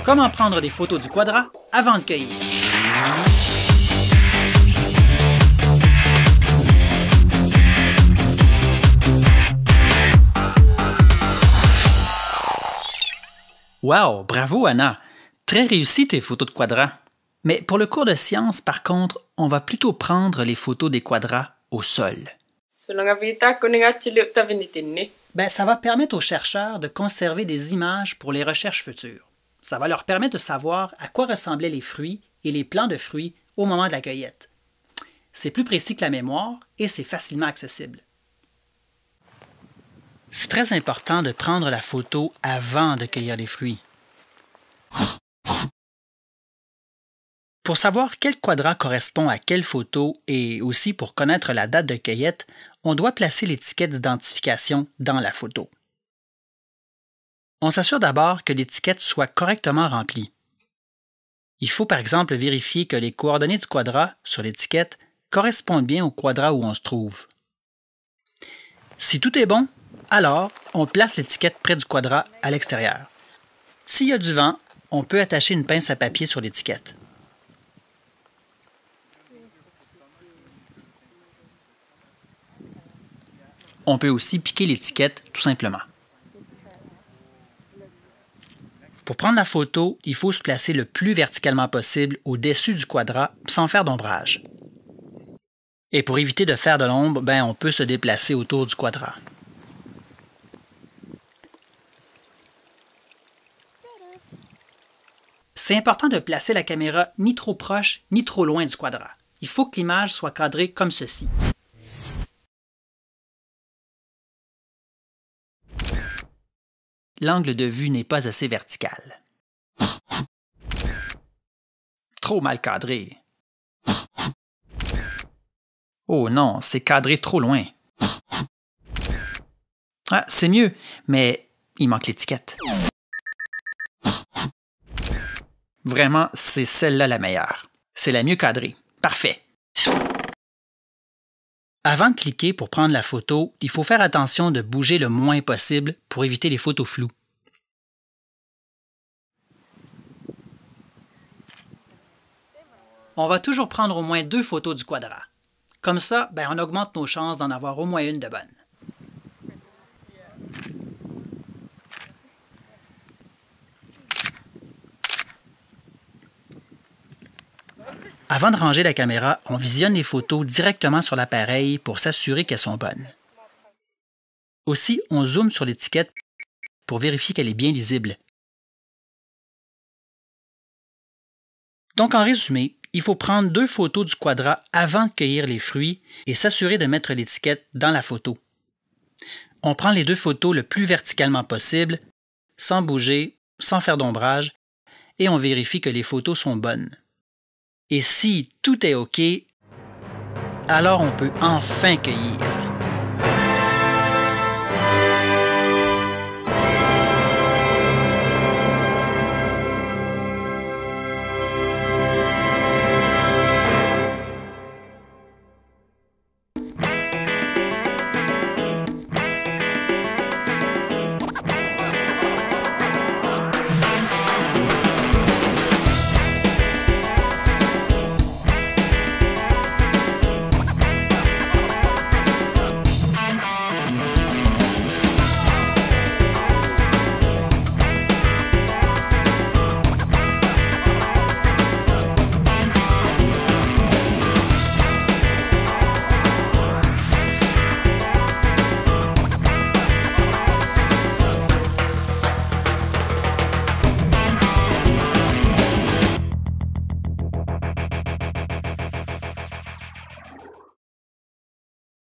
Comment prendre des photos du quadrat avant de cueillir? Wow, bravo Anna! Très réussi tes photos de quadrat. Mais pour le cours de sciences, par contre, on va plutôt prendre les photos des quadrats au sol. Ça va permettre aux chercheurs de conserver des images pour les recherches futures. Ça va leur permettre de savoir à quoi ressemblaient les fruits et les plants de fruits au moment de la cueillette. C'est plus précis que la mémoire et c'est facilement accessible. C'est très important de prendre la photo avant de cueillir les fruits. Pour savoir quel quadrat correspond à quelle photo et aussi pour connaître la date de cueillette, on doit placer l'étiquette d'identification dans la photo. On s'assure d'abord que l'étiquette soit correctement remplie. Il faut par exemple vérifier que les coordonnées du quadrat sur l'étiquette correspondent bien au quadrat où on se trouve. Si tout est bon, alors on place l'étiquette près du quadrat à l'extérieur. S'il y a du vent, on peut attacher une pince à papier sur l'étiquette. On peut aussi piquer l'étiquette tout simplement. Pour prendre la photo, il faut se placer le plus verticalement possible au-dessus du quadrat sans faire d'ombrage. Et pour éviter de faire de l'ombre, on peut se déplacer autour du quadrat. C'est important de placer la caméra ni trop proche ni trop loin du quadrat. Il faut que l'image soit cadrée comme ceci. L'angle de vue n'est pas assez vertical. Trop mal cadré. Oh non, c'est cadré trop loin. Ah, c'est mieux, mais il manque l'étiquette. Vraiment, c'est celle-là la meilleure. C'est la mieux cadrée. Parfait. Avant de cliquer pour prendre la photo, il faut faire attention de bouger le moins possible pour éviter les photos floues. On va toujours prendre au moins 2 photos du quadrat. Comme ça, on augmente nos chances d'en avoir au moins une de bonne. Avant de ranger la caméra, on visionne les photos directement sur l'appareil pour s'assurer qu'elles sont bonnes. Aussi, on zoome sur l'étiquette pour vérifier qu'elle est bien lisible. Donc, en résumé, il faut prendre 2 photos du quadrat avant de cueillir les fruits et s'assurer de mettre l'étiquette dans la photo. On prend les 2 photos le plus verticalement possible, sans bouger, sans faire d'ombrage, et on vérifie que les photos sont bonnes. Et si tout est OK, alors on peut enfin cueillir.